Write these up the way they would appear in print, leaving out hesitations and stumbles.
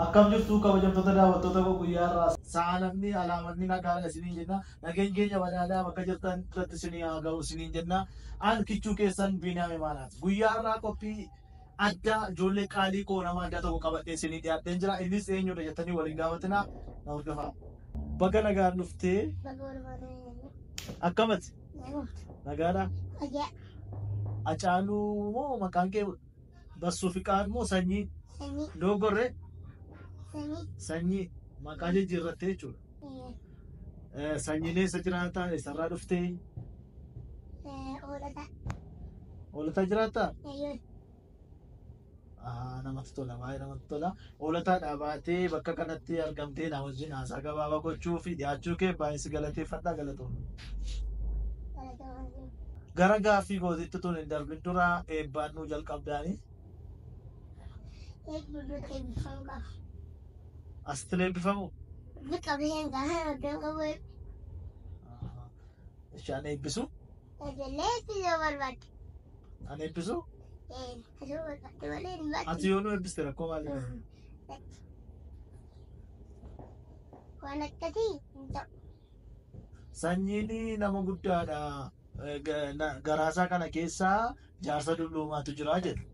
Akkam jirtu kabajamtoota daawwattoota guyyaa irraa sa'aalamni alaamanni nagaa isiniin jenna nageenya keenya badhaadhaa bakka jirtan irratti isinii haa ga'u isiniin jenna aan kichuu keessan Biiniyaam Imaanaati. Guyyaa irraa qophii addaa ijoollee qaalii koo nama adda tokko qabadhee isinii dhiyaatteen jira. Innis eenyudha jettanii waliin gaafatina na hordofaa. Bakka nagaan dhuftee akkamati nagaadhaa Acaaluu moo maqaan kee Bassuu Fiqaad moo Sanyii Doogorree Sanyii maqaa jijjiirrattee jechuudha. Sanyiin eessa jiraata? Eessarraa dhuftee? Hoolataa jiraata? Namatti tola, baay'ee namatti tola. Hoolataadhaa baatee bakka kanatti argamtee na wajjin haasaa gabaabaa gochuu fi dhiyaachuu kee baay'ee si galateeffadha galatoomna. Gara gaaffii kootiitti tun hin darbin dura eebbaan nuu jalqabdaanii. Asitti eebbifamu? Ishaan eebbisu? An eebbisu? Ati yoo nu eebbiste rakkoo maali? Sanyiin nama guddaadha. Garaasaa kana keessaa jaarsa dulluumaatu jira jedhu.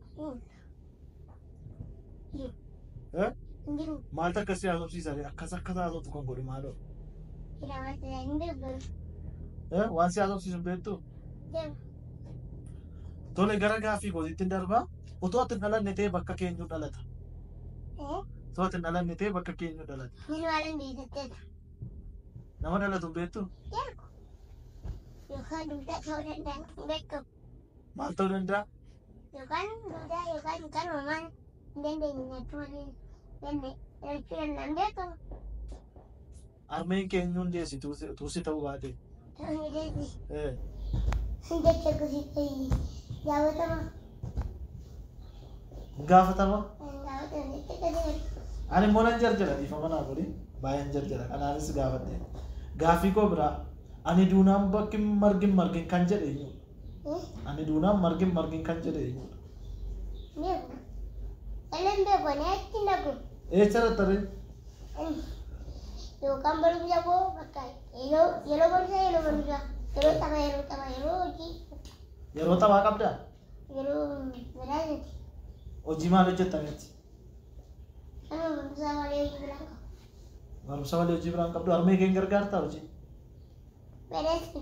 Maaltu akkasii haasofsiisa? Akkas haasoftu kan godhu maaloo? Waan si haasofsiisu hin beektu? Tole gara gaaffii kootiitti darbaa. Otoo ati hin dhalanne ta'e bakka keenyu dhalata? Otoo ati hin dhalanne ta'e bakka keenyu dhalata? Nama dhalatu hin beektu? Yookaan dugdaa ta'uu danda'a hin beekamu. Maal ta'uu danda'a? Yookaan dugdaa yookaan kan uumaan hin dandeenye nyaachuu malee nyaachuu danda'an beekamu. Armeen keenyu hundeessi tuusi ta'uu baate. Ta'uu dandeessi. Jecha gosii gaafatama. Gaafatama? Gaafatama jecha gosii. Ani immoo nan jarjara dhiifama naa godhi baay'een jarjara kanaanis gaafadhe. Gaaffii koo biraa ani duunaan bakki margin kan jedhe eenyudha? Ani duunaan margin kan jedhe eenyudha? Beeku. Sanan beeku ani achi nagu. Eessarratti tarree? Yookaan barumsa koo bakka yeroo barumsa. Yeroo taphaa hojii. Yeroo taphaa qabdaa? Yeroo madaasati. Hojii maal hojjettameeti? Nama barumsa malee hojii biraan qabu. Barumsa malee hojii biraan qabdu harmee keen gargaartaa hojii? Badaasati.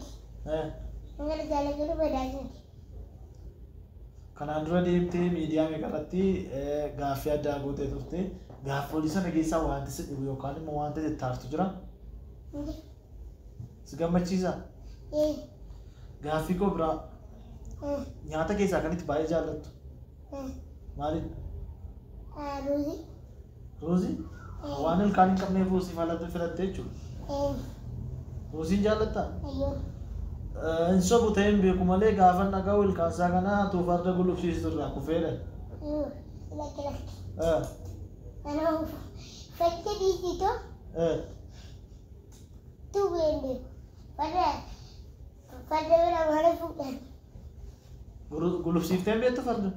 Nagara jaallatanii badaasati. Kanaan dura deemtee miidiyaa meeqarratti gaaffii addaa gootee turte gaaffii sana keessaa wanti si dhibu yookaan immoo wanti taartu jira? Si gammachiisa? Gaaffii koo biraa nyaata keessaa kan itti baay'ee jaallattu? Maalidha? Ruuzii. Ruuzii? Waan ilkaan hin qabneef ruuzii filattee jechuudha. Ruuziin jaallattaa? Hin sobu ta'ee hin beeku malee gaafa dhaga'u ilkaansaa kana tuu farda gulufsiistu irraa kufeedha. Fakkii dhiisitoo? Tuu beeku. Farda bira mana fuudhan. Gulufsiiftee beektu farda?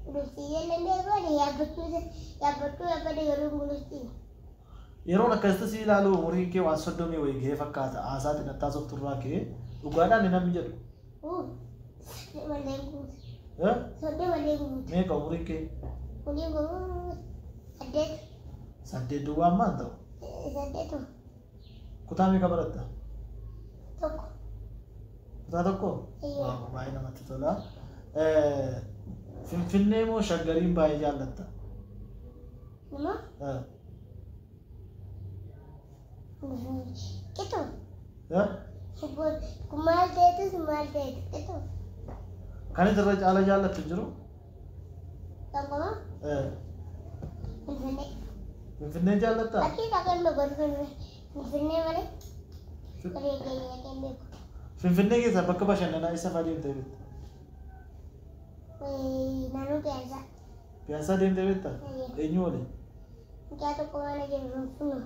Gulufsiisee dandeessu yaabbachuu yabbade garuu gulufsiisa. Yeroon akkasitti si ilaalu umuriin kee waan 30 wayii gahee fakkaata. Haasaatiin attaasof turraa kee dhugaadhaan namni jedhu. Meeqa umuriin kee? Umuriin koo 8. 8 duwwaan maal ta'u? 8. Kutaa meeqa baratta? Tokko. Kutaa tokko? Baay'ee namatti tola. Finfinnee moo shaggariin baay'ee jaallatta? Itu. Maal ta'etus itu. Kan irra caala jaallattu jiru? Tokkoma? Finfinnee. Finfinnee jaallattaa? Akki takkan beeku Finfinnee malee. Finfinnee keessa bakka bashannanaa isa fa'aa deemtee beekta? Naannoo Piyaazaa. Piyaazaa deemtee beekta? Eenyu waliin? Mucaa tokko mana jiru Finfinnee.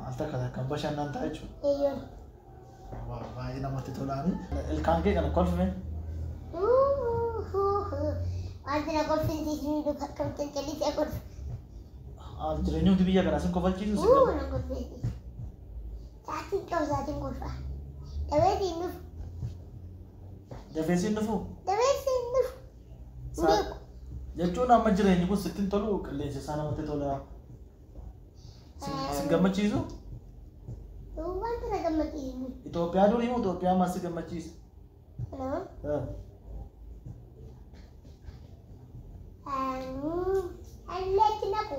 Alta kan bashannan ta'a jechuudha. Eeyyoon. Baay'ee namatti tolaani. Ilkaan kee kana kolfame? Wanti na kolfinti isin bakka jallisee kolfa. Jireenyi hundi biyya kanaa sin kofalchiisu si gama. Na kolfinti. Saatiin qabu saatiin kolfa. Dabeetiin dhufu. Dafeesiin dhufu. Dabeetiin dhufu. Beeku. Jechuun amma jireenyi kun sittiin tolu qilleensi isaa namatti tola. Si gammachiisu? Wanta na gammachiisu. Itoophiyaa durii moo Itoophiyaa ammaa si gammachiisa? Alleetti naqu.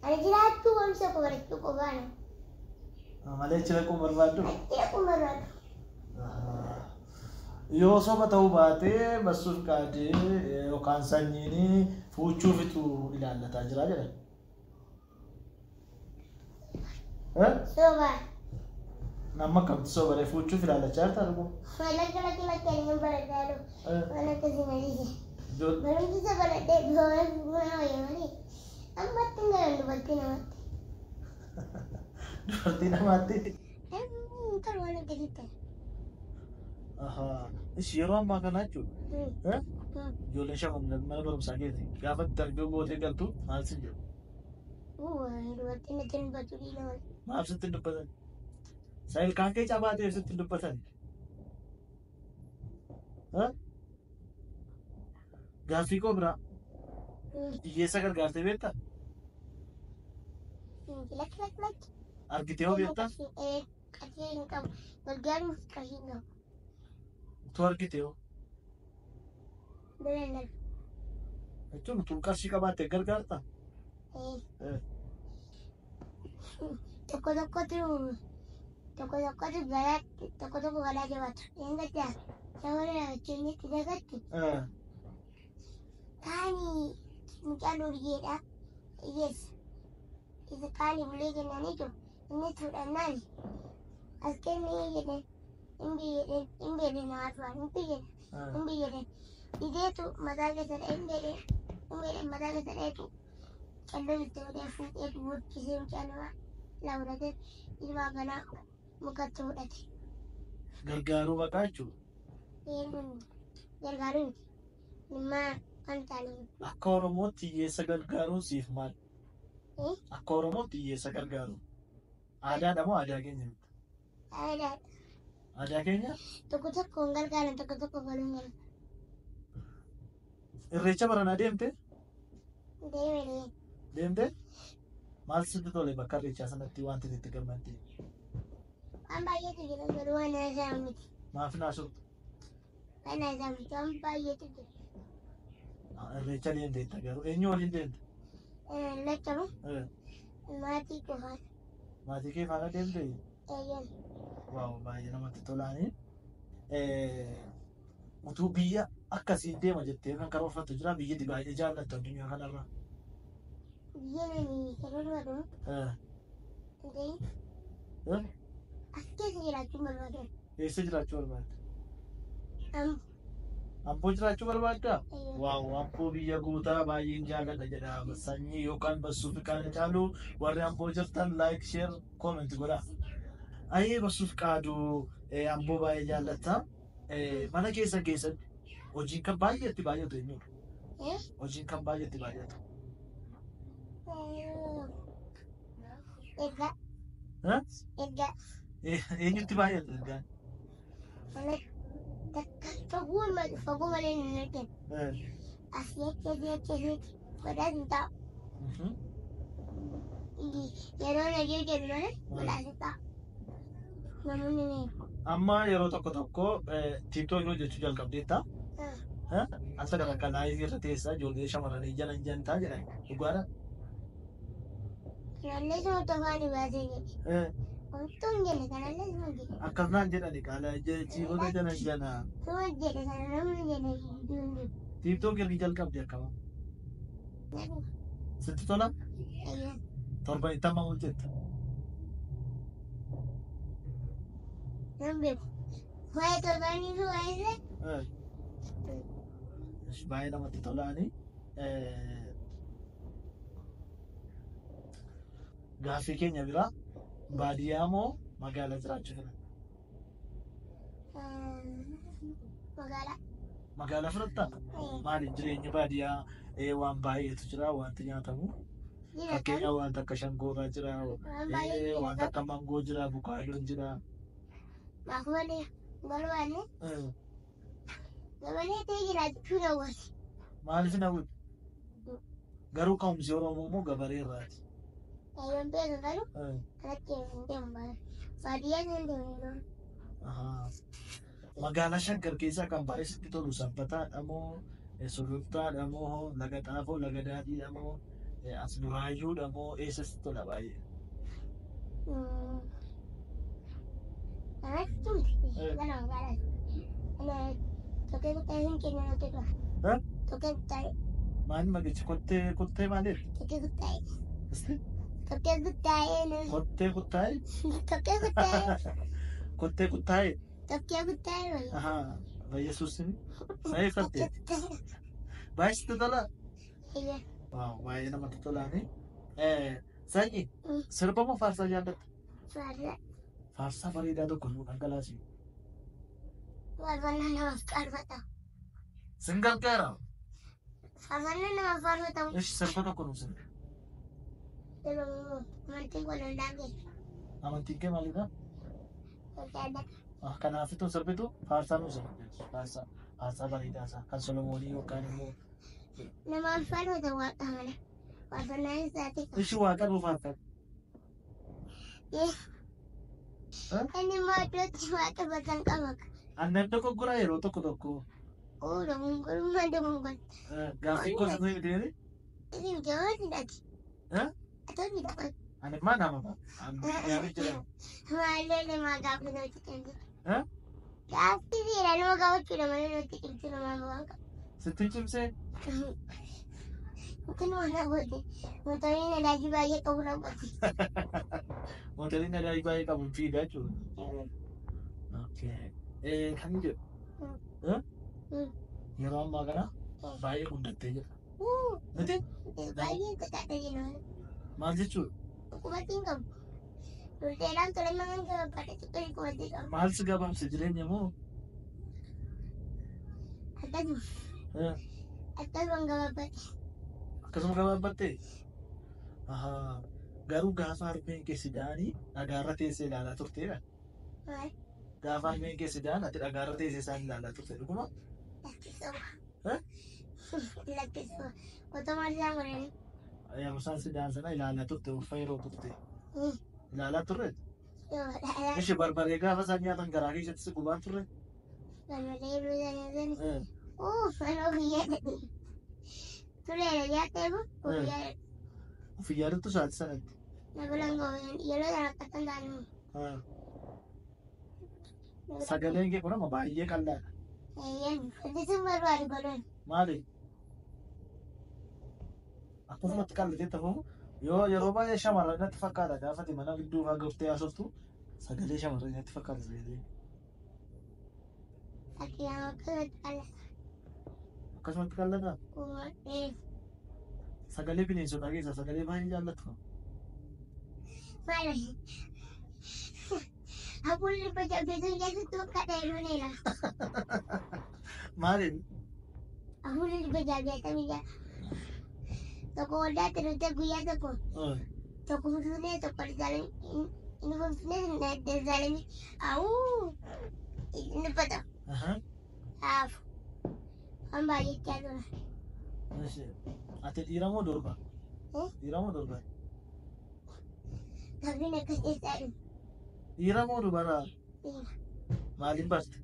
Ani jiraattuu wamsa ko barachuu qofaana. Malee jira kun barbaaddu? Jira kun barbaaddu. Yoo soba ta'uu baatee Basuuf Qaadee yookaan sanyiin fuuchuufitu ilaallataa jira jedhan. Soba. Nama kamtu sobaree fuuchuuf ilaallachaa jirta dhugu? Lakka hin baradhaadhu. Waan akkasii maliise. Barumsa baradhee biyyoon buna wayyamanii. Ammatti hin galan dubartii namatti. Dubartii namaatti? Kan waan akkasii ta'e. Ishi yeroo ammaa kana jechuudha. Ijoolleen shamarran mana barumsaa keessa gaafa darbii bootee galtu maal sin jedhu? Dubartiin natti hin dubbatu dhiira malee. Maaf sitti hin dubbatan? Isa ilkaan kee cabaatee sitti hin dubbatan? Gaaffii koo biraa hiyyeessa gargaartee beektaa? Lakki. Argitee hoo beektaa? Qarshii hin qabu. Gargaaruuf qarshii hin qabu. Tu argitee hoo? Berendan. Jechuun utuu qarshii qabaattee gargaartaa? Tokko tokko garaa jabaatu. Eengaddaa shamarran jechuun itti dagatti. Kaani mucaan horiyeedha. Yes. Isa kaani bulee kennanii jiru. Inni fuudhannaan as kennee jedhan hin beekne namaa turan hin beekne. Ideetu mataa keessa dha'ee mataa keessa dha'eetu calloo itti godhee fuudheetu booddisee mucaa namaa lawratee ilmaa kanaa mukatti fudhate. Gargaaruu maqaa jechuudha. Gargaaruu miti. Dhimmaa kan taane. Akka Oromootti hiyyeessa gargaaruun siif maal? Akka Oromootti hiyyeessa gargaaruun. Aadaadha moo aadaa keenya miti? Aadaadha. Aadaa keenya? Tokko tokkoon gargaaran tokko tokko faluun galan. Irreecha baranaa deemtee? Deemee. Deemtee? Maal sitti tole bakka irreechaa sanatti wanti itti gammadde? Waan baay'eetu jira garuu waan naasaa miti. Maaf naasoftu? Waan naasaa miti waan baay'eetu jira. Irreecha deemteetta garuu eenyu waliin deemte? Lachamu maatii qofaan. Maatii kee faana deemte? Eeyyan. Waaw baay'ee namatti tolaanii. Utuu biyya akkasiin deema jettee kan karoorfattu jira biyyatti baay'ee jaallattu addunyaa kanarraa. Biyya nani karoorfatu. As keessa jiraachuu barbaadu. Eessa jiraachuu barbaadda? Amboo jiraachuu barbaaddaa? Waaw Amboo biyya guutaa baay'een jaalladha jedha. Sanyii yookaan Basuuf Qaadee caaluu warri Amboo jirtan like share comment godhaa. Ayyee Basuuf Qaaduu Amboo baay'ee jaallatta. Mana keessatti hojiin kan baay'eetti baay'atu eenyudha? Hojiin kan baay'eetti baay'atu. Egaa. Eenyutti baay'atu egaa? Fagoo malee hin arginu. Asii achi godhaa hin taa'u. Yeroo nagee jedhu malee godhaa hin taa'u. Namoonni ni amma yeroo tokko TikTok hojjechuu jalqabdeetta. Asa kana kan laayivii irra teessaa ijoollee shamarranii jalan jantaa jedhan dhugaadha. Kanallee soota afaan baasee jedhe. Wantoon jedhe kanallee suma jedhe. Akkasnaan jedhani qaala jechiifota jalan jana. Suma jedhe sana namni jedhe duundi. TikTok ergi jalqabde akkama. Sitti tola? Torban itti amma hojjetta. Nambeeku. Waa'ee torbaanii fi waa'ee illee. Baay'ee namatti tolaanii. Gaaffii keenya biraa baadiyyaa moo magaalaa jiraachuu filan? Magaalaa. magaalaa fudhattaa? Maaliif jireenyi baadiyyaa waan baay'eetu jira wanti nyaatamu. Fakkeenyaaf wanta akka shangooraa jira, wanta akka mangoo jira, avukaadoon jira. Makumalee barbaanne gabalee ta'ee jiraachuu dawwaati. Maaliif na godhu? Garuu ka'umsi Oromoo immoo gabaree irraati. Ayyoon beeku garuu alatti hin deemu baadiyyaa hin deemu. Magaalaa Shaggar keessaa kan baay'ee sitti tolu Sabbataadha moo Sulultaadha moo Laga Xaafoo Laga Daadhiidha moo as Buraayyuudha moo eessa sitti tola baay'ee? Anatti tumte gara magaalaa tokkee kuttaa'ee hin kennu natti tola. Tokkee kuttaa'ee. Maali magichi kottee maaliif? Tokkee kuttaa'ee. Isti? Tokkee kuttaa'ee. Kottee kuttaa'ee? Tokkee kuttaa'ee. Kottee kuttaa'ee? Tokkee kuttaa'ee wayii. Yesuusin sa'ee fattee baay'ee sitti tola. Baay'ee namatti tolaani. Sanyi sirba moo faarsaa jaallatta? Faarsaa bareedaa tokko nu dhangalaasi. Faarfannaa namaaf faarfata. Sin gargaara. Faarfannaa namaaf faarfatamu. Ishi sirba tokko nu sin. Amantiin kun hundaan keessa. Amantiin kee maalidha? Kanaafitu sirbitu faarsaa nu sirbi. Faarsaa bareedaa isaa kan Solomoonii yookaan immoo. Namaaf faarfatamu waaqa mana. Faarfannaan isaati. Ishi waaqa nu faarfata. Inni immoo iddootti waaqa bakkan qaba. Annan tokko gura yeroo tokko tokko. Dogongorummaa dogongon. Gaaffii gosa nuyi miti. Isin jawaati dhati. Atoni dhaqan. Ani maa nama ba? Yaami jedhama. Maallee namaa gaafa namatti kennu. Gaaffii seera nama gaafachuudha malee namatti cimsu namaa waan qabu. Sittiin cimsee? Mungkin mana buat motornya nadaji bayi kau nak buat. Motornya nadaji bayi kamu fidah tu. Okay. Kan je. Yeroo ammaa kana baay'ee guddattee jira. Miti? Baay'ee guddattee jira. Maal jechuudha? Qubatiin qabu. Dulteedhaan tolee mangan gabaabbaadha xiqqoo qubatii qabu. Maal si gabaabse jireenya moo? Akkasuma. Akkasuma gabaabbaadha. Akkasuma gabaabbattee? Garuu gaafa harmeen keessi da'anii dhagaarra teessee ilaalaa turteedha. Gaafa harmeen keessi da'an ati dhagaarra teessee isaan ilaalaa turte dhuguma? Lakkisuma. Otomaa isaan godhanii. Yeroo isaan si da'an sana ilaalaa turte ulfa yeroo turte. Ilaalaa turre? Ishi barbaree gaafa isaan nyaatan garaa keessatti si gubaan turre? Barbaree yeroo isaan nyaatan. Manoo biyyaa jedhanii. Turee nyaatee moo biyyaa? Ofiyyaadhattu isaati sanatti. Nagulaan gooneen yeroo sana akkatan taa'anii. Sagaleen kee kunama baay'ee qal'aadha. Wanti sun barbaadu godhan. Maali? Akkasumatti qal'atee tafamu yoo yeroo baay'ee shamarran natti fakkaata gaafati mana gidduu fa'aa goftee haasoftu sagalee shamarran natti fakkaata sagalee. Akkasumatti qal'ata? Sagalee bineensotaa keessaa sagalee baay'ee jaallattu. Maali? Hafuurri bajabbeetu keessattu akka dheeruunidha. Maaliin? Hafuurri bajabbeetamii jira. Tokko waldaatti nuti guyyaa tokko. Tokko fuudhee tokko inni fuudhee daldalanii awuu inni bata. Haafu. Waan baay'ee jaalladha. Ati dhiira moo durba? Dhiira moo durba? Gaafiin akkas keessaa dhufu. Dhiira moo dubaraa? Maaliin barte?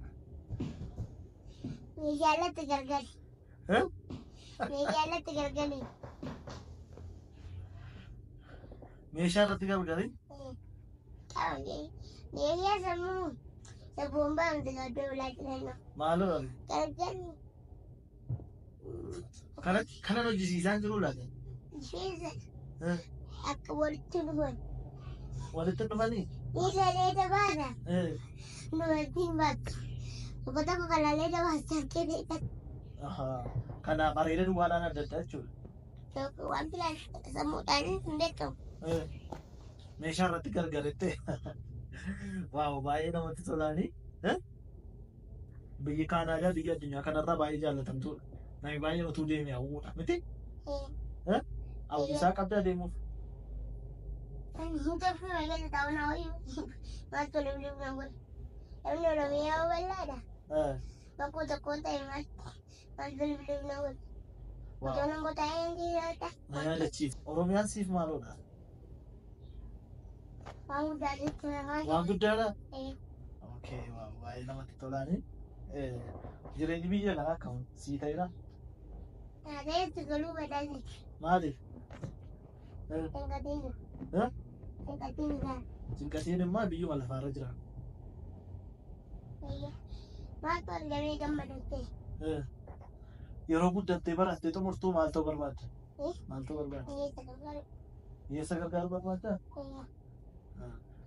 Meeshaalatti gargari. Meeshaalatti gargari. Meeshaa irratti gargari? Meeshaa sammuu sabboon baamte gaddoo ulaa jireenyaa. Maaloo dhabe? Gargari. Kanan hojjisiisaan jiru laata? Keessa akka walitti dhufan. Walitti dhufanii? Leeta baasa. Dubartiin baattu. Tokko tokko kan leeta baasa harkee beekatu. Kanaaf areeda duwwaadhaan adda addaa jechuudha. Tokko waan bilaan sammuudhaan hin beekamu. Meeshaa irratti gargaritte. Waaw baay'ee namatti tolaanii. biyyi Kaanaadaa biyya addunyaa kanarraa baay'ee jaallatamtuudha. Namni baay'een utuu deemee hawwuudha miti? Hawwisaa qabdaa deemuuf. Ani hinta fi magaalaa ta'uun hawwii maal tole biluuf nan godhe. Namni Oromiyaa hoo bal'aadha. Bakkoo tokkoon ta'e maal tole biluuf nan godhe. Otoo nan qotaa'ee hin jiraata. Na yaadachiif. Oromiyaan siif maaloodha? Waan guddaa jechuun afaan. Waan guddaadha? Okay, baay'ee namatti tolaani. Jireenyi biyya kanaa akkam sii ta'eera? Taatee itti galuu badaa jechuudha. Maaliif? Hinqatiin jiru. Hinqatiin jira. Cinqatiin immoo biyyuma lafaarra jira. Maaltu argamee gammadattee? Yeroo guddattee barattee xumurtuu maal ta'uu barbaadda? Maal ta'uu barbaadda? Hiyyeessa gargaaru barbaadda?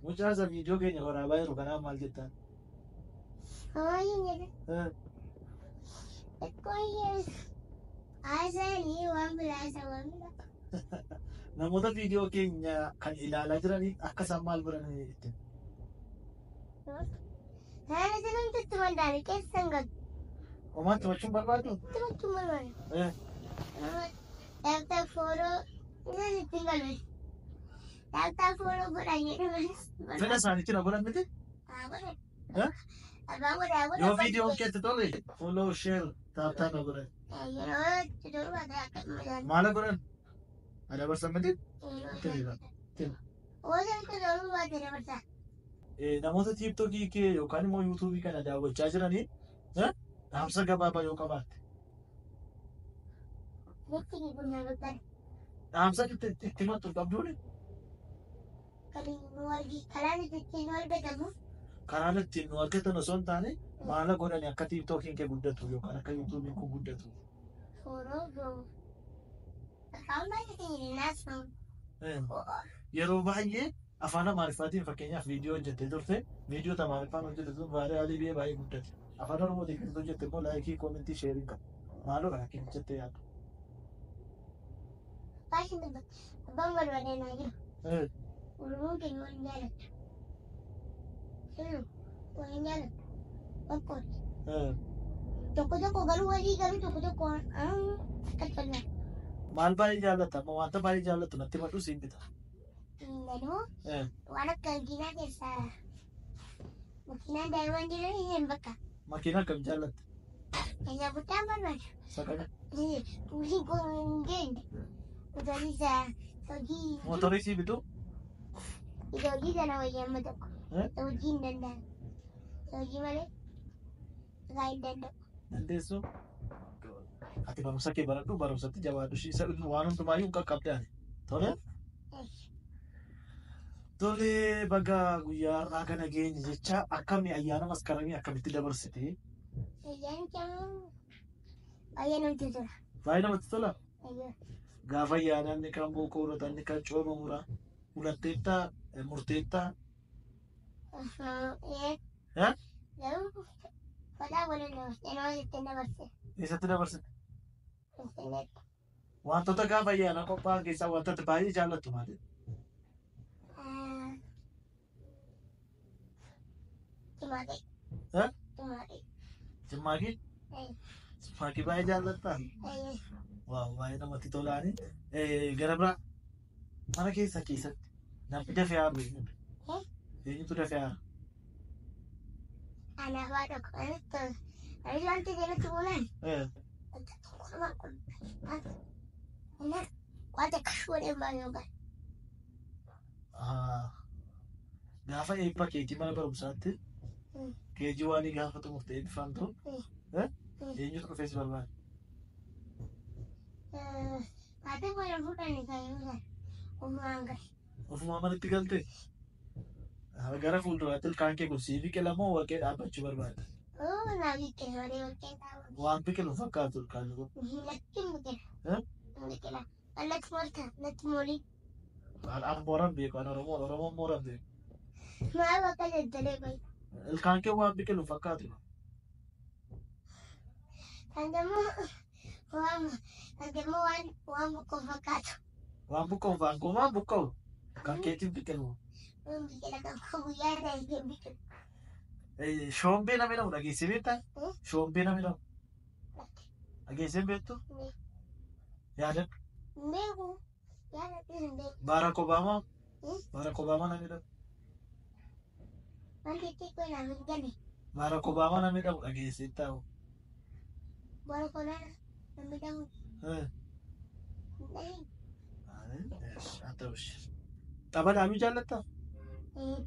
Mucaa isa viidiyoo keenya waraabaa jiru kanaaf maal jettaan? Hawaayin jedhe. Ekkoo hiyyeessa. Haasa'anii waan biraa isa waan biraa. Namoota viidiyoo keenya kan ilaalaa jiranii akka isaan maal baran jettee? Haala sanamtu itti mandaane keessan galu. Homaan tumachuun barbaadu? Tumachuun barbaadu. Daaktaa fooloo isaan ittiin galu. Daaktaa fooloo godhan jedhamanis. Fedha isaaniitti na godhan miti? Abbaan godhaa godha. Yoo viidiyoon keetti tole fooloo sheer taaptaa na godhan. Yeroo itti torbaata akka madaan. Maala godhan? Adabarsan miti? Oolaa itti torbaata dabarsaa. Namoota tiiktookii kee yookaan immoo yuutuubii kana daawwachaa jiranii dhaamsa gabaabaa yoo qabaatte. Jechi guddina guddaan. Dhaamsa itti himattu qabduuni? Karaan ittiin nu argatamu. Karaan ittiin nu argatan osoo hin taane maala godhani akka tiiktookiin kee guddatu yookaan akka yuutuubiin kun guddatu. Suuroo ga'u. Afaan baay'ee naasfamu. Yeroo baay'ee afaan Amaariffaatiin fakkeenyaaf viidiyoo hojjettee turte viidiyoo Amaariffaan hojjette sun vaayiraalii biyya baay'ee guddate. Afaan Oromootiin kan hojjette immoo laayikii koomentii sheerii qaba. Maaloo kana akka jettee yaaddu? Baay'ee dubbata. Abbaan barbaadee naa jiru. Oromoon keenya waliin jaalatu. Waliin jaalatu. Bakkooti. Tokko tokko garuu walii garuu tokko tokko akka tolaa. Maal baay'ee jaallata? Amma wanta baay'ee jaallattu natti madhu siin bita. Nanoo waan akka makiinaa keessaa makiinaa daa'imman jiran hin bakka. Makiinaa akkam jaallatta? Keessaa guddaan barbaada. Sakana? Hojii kun hin geenye. Motoriisa hojii. Motorii sii bitu? Hojii sana wayii amma tokko. Hojii hin danda'amu. Hojii malee isaa hin danda'u. Dandeessu? Ati barumsa kee baradhu barumsatti jabaadhu waan hundumaayyuu hin qaqqabdaani. Tole? Tole baga guyyaa har'aa kana geenye jecha akkami ayyaana maskaramii akkamitti dabarsite? Ayyaanni kun baay'ee namatti tola. Baay'ee namatti tola? Gaafa ayyaanni kan bookoo uratanni kan cooma muraa ulatteettaa murteettaa? Garuu fadaa waliin dabarsee nama ittiin dabarsee. Eessatti dabarsite? Wantoota gaafa ayyaana qophaa'an keessaa wantoota baay'ee jaallattu maali? Cimaaqee. Cimaaqee. Cimaaqee? Cimaaqee baay'ee jaallattaa? Waaw baay'ee namatti tolaani. Gara biraa mana keessatti namni dafee haaru eenyutu? Eenyutu dafee haaru? Anaafaa tokko kanatti anis wanti jalatti bulan. Wanta kashuudhaan baay'ee yookaan. Gaafa eebba keetii mana barumsaatti keejii waan gaafa xumurte eebbifamtu eenyutu dhufee si barbaada? Haati boona fuudhanii kan yoo ta'an ofumaan gahe. Ofumaa manatti galte? Gara fuulduraatti ilkaan kee kun sii biqila moo warqee dhaabbachuu barbaada? Naa biqila malee warqee dhaabbachuu. Waan biqilu fakkaatu ilkaan kun? Natti biqila. Biqila. Natti molta. Natti molii. An mooran beeku an Oromoon mooran beeku. Maal bakka jajjalee bayi. Ilkaan kee waan biqilu fakkaatu? Kan immoo waan buqqoo fakkaatu. Waan buqqoo kan keetiin biqilu. Biqila kan guyyaa ta'e biqilu. Shoombee namni dhabu dhageessee beektaa? Eh? Shoombee namni dhabu Lakki. dhageessee beektu? Ni. Yaadadhu. Hin beeku. Yaadadhu hin beeku. Barack Obama. Eh? Barack Obama namni dhabu. Wanti xiqqoo naaf hin galle. Barack Obama namni dhabu dhageessee taa'u. Bara kolaan namni dhabu Eh. hin dhahin. Haa ta'us. Tapha ilaaluu jaallattaa? Eh.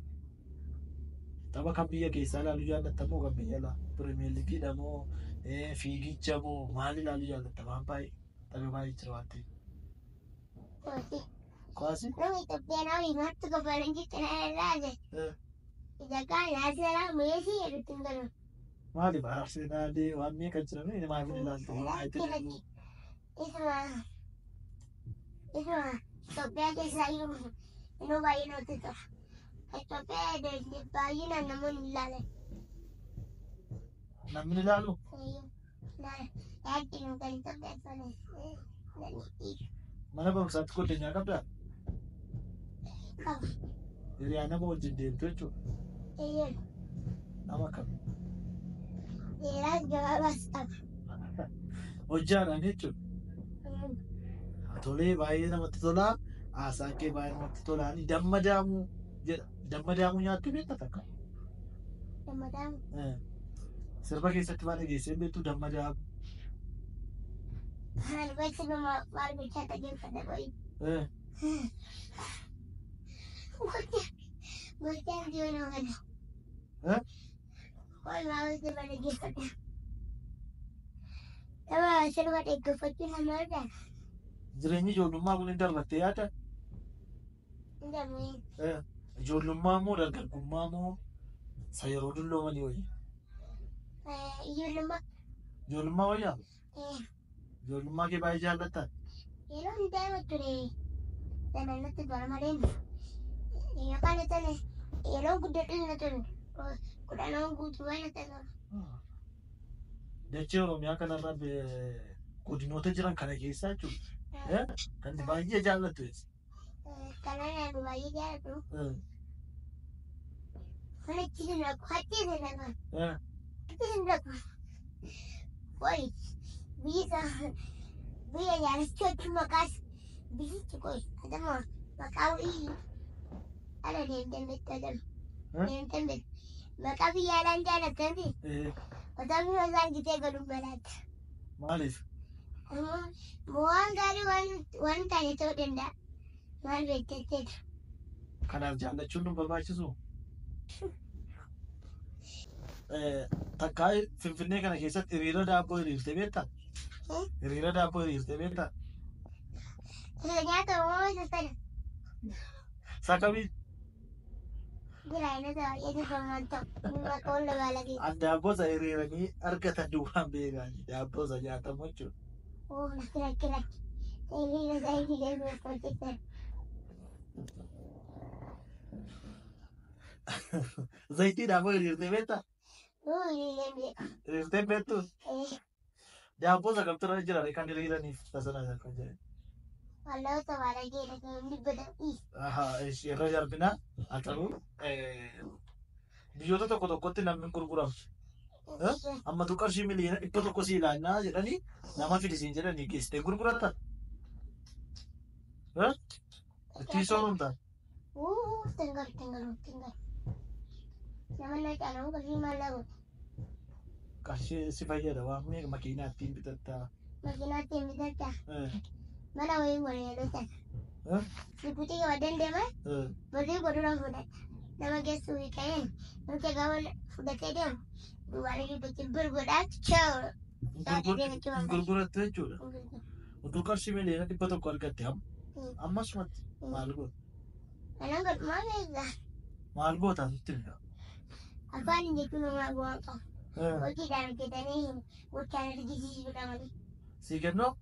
Tapha kan biyya keessaa ilaaluu jaallatta moo kan biyya alaa? Pirimeer liigiidha moo fiigicha moo maal ilaaluu jaallatta? Waan baay'ee tapha baay'ee jira waan ta'eef. Kooti. Kwaasi? Nama Itoophiyaa nama himattu kafalan jecha na ilaale. Eh. Ija kaan Arsenal Meesii jedhutti hin galu. Maaliif Arsenaalii waan meeqa jira mee maaf hin ilaaltu? Isuma Itoophiyaa keessaa iyyuu innuu baay'ee namatti tola. Itoophiyaa baay'inaan namoonni ilaalan. Namni ilaalu? Yaaddi nu kan Itoophiyaa tolan. Mana barumsaatti godinyaa qabdaa? Qaba. Hiriyaa nama wajjin deemtu jechuudha. Eeyyee. Nama kam? Dheeraas gabaabaas qaba. Hojjaadhaan jechuudha. Tolee baay'ee namatti tolaa. Haasaan kee baay'ee namatti tolaa. Dammadaamuu jedha. Dammadaamuu nyaattu beekta takka? Dammadaamuu. Sirba keessatti maal dhageessee beektu dammadaamuu? Haan gochi nama maal gochaa dhageeffata qoyi. Gochaan jiru nama kana. Qoyi maa gochi nama dhageeffata. Nama sirba dhaggeeffachuun nama argaa. Jireenyi ijoollummaa kun hin darbattee yaada? Hin darbu. Ijoollummaa moo dargaggummaa moo isa yeroo dulloomanii wayii? Ijoollummaa. Ijoollummaa wayyaa? Ijoollummaa kee baay'ee jaallattaa? Yeroo hin daa'ima ture danannatti bara malee yookaan ittiin yeroo guddadhu na ture kudhanoon guutuu baay'ee na ture. Dachee Oromiyaa kanarra godinoota jiran kana keessaa jechuudha. Kan baay'ee jaallattu jechuudha. Kanaan baay'ee jaallatu. Kan achi hin rakku hatti hin rakku. Hatti hin rakku. Qoyi biyya jaalachuutti maqaas biyyichi qoyi adama maqaa wayii ala deemtee beektaa jiru. Deemtee beektu. Maqaa biyyaalaan jaallattanii otoo biyya isaan gitee godhuun balaatti. Maaliif? Waan gaarii waan taane ta'uu danda'a. Maal beektatteetu? Kanaaf jaallachuun nu barbaachisu? Takkaa Finfinnee kana keessatti hiriira daabboo hiriirtee beektaa? Hiriira daabboo hiriirtee beektaa? Nyaata uumamaa sana. Sakamii? Biraayina baay'ee famaan ta'u. Maqaa wal gaala keessa. Daabboo isa hiriiranii argatan duwwaan beekanii daabboo isa nyaatamu jechuudha. Oh, lakki. Hiriira isaa hiriiree beekamtisan. Zayitii daabboo hiriirtee beektaa? Hiriireen beeku. Hiriirtee beektu? Daabboo isa kamtu irra jira kan hiriiraniif tasanaa isa kan jedhan. Walloota baala geela kan dubbatan. Irra darbinaa haa ta'u biyyoota tokkotti namni gurguramu. Amma tu qarshii miliyoona 100 si ilaannaa jedhanii nama fidisiin jedhanii geessitee gurguratta. Ittiin sooromtaa? Tingalu. Nama na caalaa qarshii maallaa godha. Qarshii si fayyada waan meeqa makiinaa ittiin bitattaa? Makiinaa ittiin bitattaa? Mana wayii godhee sana. Dipuutii gaba dandeema. Barrii godhura fudhata. Nama geessu hiika'een namti gaba fudhatee deemu. Dubaara gidduutti gurguraatu chaa'u. Gurgurattu jechuudha. Utuu qarshii miliyoona 100 argatte ammasumatti maal goota? Anaan godhumaa beektaa? Maal gootaa sitti hin Afaan hin jechuun namaa bu'aan qabu. Hojiidhaan hojjetanii gochaan argisiisuudha malee. Si kennoo?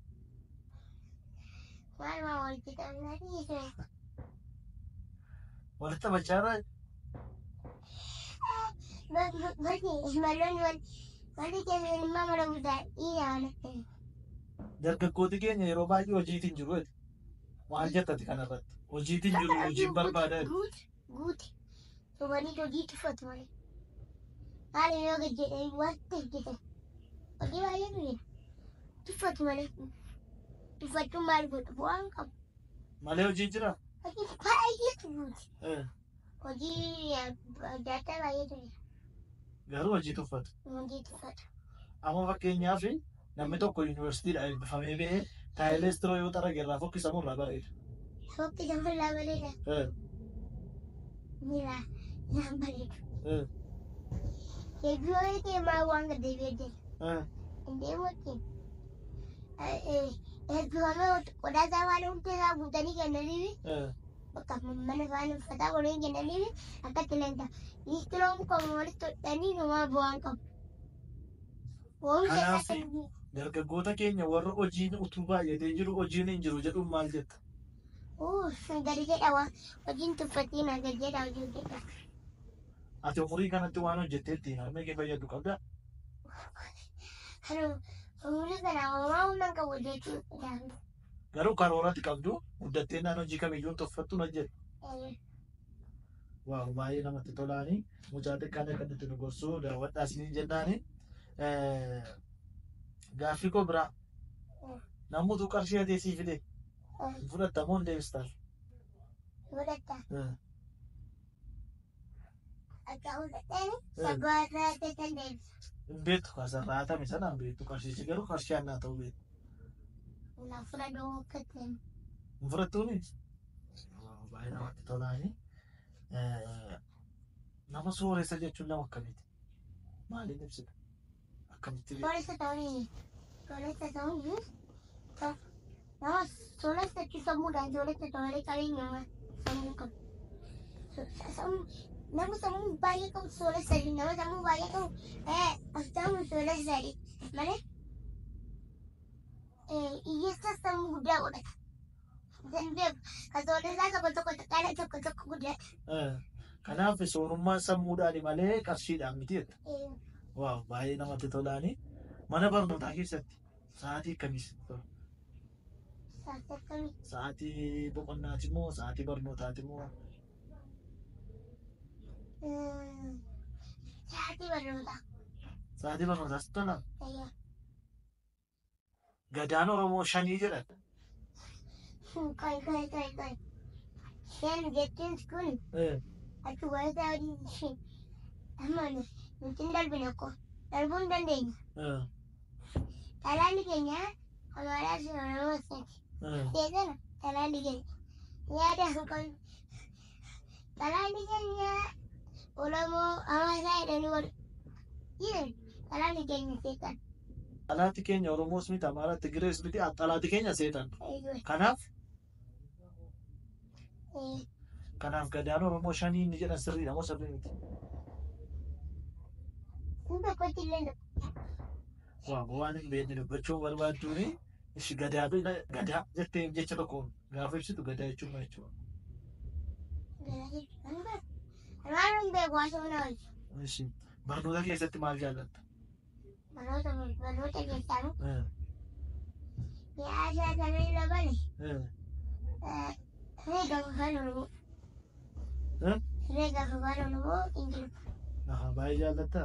Maal maa walitti qabnaa dhiisee? Walitti taphachaarraa? Wanti keenya ilmaa mala guddaa dhiiraa walatti. Dargaggooti keenya yeroo baay'ee hojiitiin jiru. Maal jettati kanarratti? Hojiitiin jiru hojiin barbaadan. Guuti. Sobanii hojii tuffatu malee. Maali yoo gajjedhee wanta hojjetan. Hojii baay'eetu jira. Tuffatu malee. Tuffachuun maal godhu bu'aan qabu. Malee hojii jira? Hojii baay'eetu jiruuti. Eh, Hojii adda addaa baay'eetu jira. Garuu hojii tuffatu. Hojii tuffatu. Amma fakkeenyaaf namni tokko yuunivarsiitiidha eebbifamee ba'ee taayileestiroo yoo xara gerraa fokkisamu irraa bareeda. Fokkisan fuullaa bareeda. Eh, Miraa isaan bareedu. eh, Hedduu yoo ta'e maa waan gad deebi'ee jira. eh. Indeemu wajjin. Eebbifamee qodaa isaa waan hundi isaa guutanii kennaniifi Eh, bakka mana faana uffataa godhanii kennaniifi akkatti leentaa. Liistiroon qabu walitti hodhanii namaa bu'aan qabu. Kanaaf dargaggoota keenya warra hojiin utuu baay'atee jiru hojiin hin jiru jedhuun maal jetta? Gadi jedha waan hojiin tuffatiin gadi jedha hojii hojjedha. Ati umurii kanatti waan hojjetteetti harmee kee fayyadu qabda? Umurii kana homaa humna qabu jechuudha. Garuu karooratti qabdu guddattee naan hojii kamiyyuu tuffattuun hojjeta. Waaw baay'ee namatti tolaanii mucaa xiqqaan akkatti nu gorsuu daawwadhaa isiniin jennaani. Gaaffii koo biraa namoota qarshii atee sii fide fudhatta moo hin deebistaa? Fudhatta. Akka fudhateen sagootaa ta'an deebisa. Hin beektu kaasarraa hatame sana hin beektu qarshichi garuu qarshii annaa ta'uu beektu. Lafa fudhadhuu akka ta'an. Hin fudhattuuni? Baay'ee namatti tolaanii. Nama sooressa jechuun nama akkamiiti? Maaliin ibsita? Akkamitti beektu? Sooressa ta'uun nama sooressa jechuun sammuudhaan sooressa ta'uun qabeenya sammuu qabu. Nama sammuu baay'ee qabu sooressa nama sammuu baay'ee qabu asxaamu sooressa malee hiyyeessa sammuu guddaa godhata. Dandeebu kan sooressaa tokko tokko xiqqaadha tokko tokko guddaadha. Kanaaf soorummaan sammuudhaani malee qarshiidhaan miti jetta. Waaw baay'ee namatti tolaanii. Mana barnootaa keessatti sa'aatii akkamiis? Sa'aatii akkamii? Sa'aatii boqonnaati moo sa'aatii barnootaati moo? Sa'aatii barnootaa. Sa'aatii barnootaas tola. Ayyaa. Gadaan Oromoo shanii jedhan. Kai. Shan jechuun kun achi wayita hojii amma nuti hin darbine ko darbuu hin dandeenya. Talaanni keenya amaaraa fi oromoo isaati. Seetana talaanni keenya yaada hin qabnu. Talaanni keenya oromoo amaasaa jedhanii wal jiran talaanni keenya seetan. Xalaati keenya Oromoos miti Amaaraa Tigirees miti xalaati keenya seetan. Kanaaf gadaan Oromoo shanii inni jedhan sirriidha moo sirrii miti? Kun tokkotti illee Waan hin beekne dubbachuun barbaadduuni ishi gadaa jettee jecha tokko gaafa ibsitu gadaa jechuun maal jechuudha? Waan hin beeku haasawuu na oolchu. Ishi barnoota keessatti maal jaallatta? Barnoota keessaanu siyaasa kana irra bane reega afaan oromoo Ingiliffa. Baay'ee jaallatta?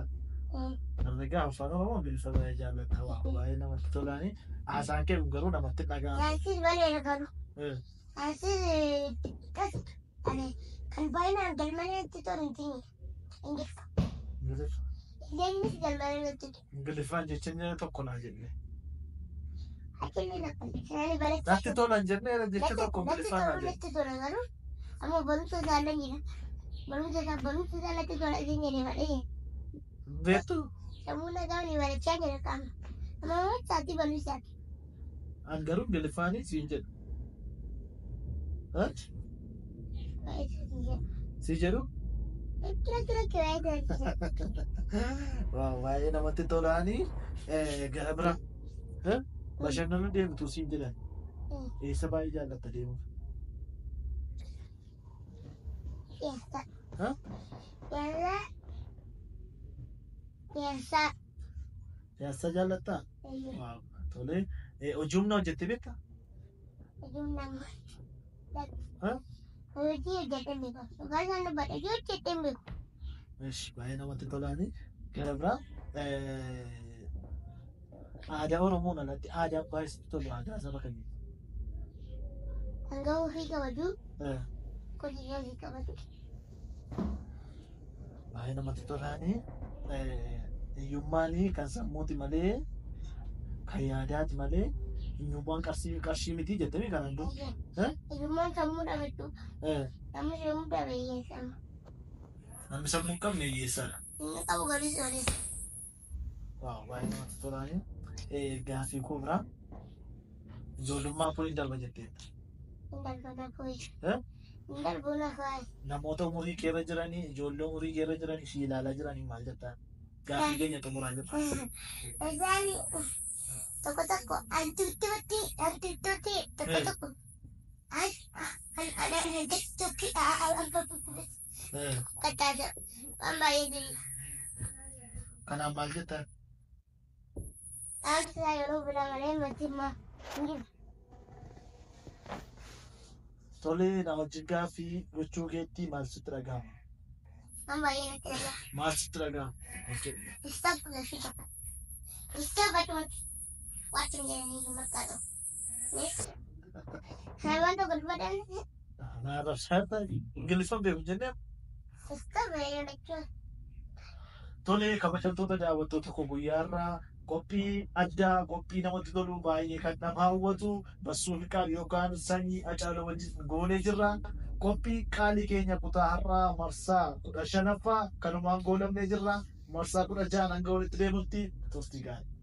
Herreega afaan oromoo Ingiliffa baay'ee jaallatta. Baay'ee namatti tolaanii haasaan kee garuu namatti dhaga'ama. Saayinsiin baay'ee garuu saayinsiin kan baay'inaan galmanatti tolu hin teenye Ingiliffa. Ingiliffi galmanatti tolu. Ingiliffaan jecha tokko naa jenne. Akkanni lakkoofne barate. Natti tolan jennee jecha tokko Ingiliffaan naa jenne. Natti tola garuu amma barumsa isaallee jira. Barumsa isaallee tola isin jedhee malee. Beektu? Sammuu nagaa ni barachaa jira qaama. Amma sa'aatii barumsaati. An garuu Ingiliffaanii siin jedhu. Si jedhu? Baay'ee namatti tolaanii gara bira bashannanuu deemtu siin jedhan. Eessa baay'ee jaallatta deemuuf? Piyaassaa jaallattaa? Tolee. Hojii humnaa hojjettee beektaa? Hojii hojjettee beeku. Dhugaa isaan dubbadha. Hojii hojjettee beeku. Baay'ee namatti tolaanii. Gara biraa aadaa Oromoon alatti aadaa baay'isatti tolu aadaa saba kamii? Hanga ofii qabatu qotiyyoo ofii qabatu. Baay'ee namatti tolaanii hiyyummaanii kan sammuuti malee kan yaadaati malee hiyyummaan qarshii miti jettanii kanan dura. Hiyyummaan sammuu dhabatu. Namni sammuu dhabe hiyyeessama. Namni sammuu hin qabne hiyyeessadha. Inni qabu galii sooressa. Waaw baay'ee namatti tolaanii. Gaaffii koo biraa ijoollummaa kun hin darba jetteetta. Hin darba darbu. Hin darbu lafaa. Namoota umurii keerra jiranii ijoollee umurii keerra jiranii fi ilaalaa jiranii maal jettaan? Gaaffii keenya xumuraa jirra. Egaani tokko tokko antuutti tokko tokko kataasa waan baay'ee jiru. Kanaaf maal jettaan? Dhaamsa yeroo bira malee mootummaa hin jiru. Tolee na wajjin gaaffii gochuu keetti maal sitti dhagahama? Waan baay'ee natti dhagahama. Maal sitti dhagahama? Istaaf gaaffii tokko. Istaaf atumatti waatiin jedhanii hin fakkaatu. Waan tokko dubbatan. Naarra shaata Ingiliffaan beeku jennee. Istaaf baay'ee jechuun. Tolee kabajamtoota daawwattoota koo guyyaarraa qophii addaa qophii namatti tolu baay'ee kan nama hawwatu Bassuu Fiqaad yookaan sanyii Hacaaluu wajjin goonee jirra. Qophii qaalii keenya kutaa har'aa marsaa 15ffaa kanumaan goolabnee jirra. Marsaa 16 hanga walitti deemutti turtii gaarii.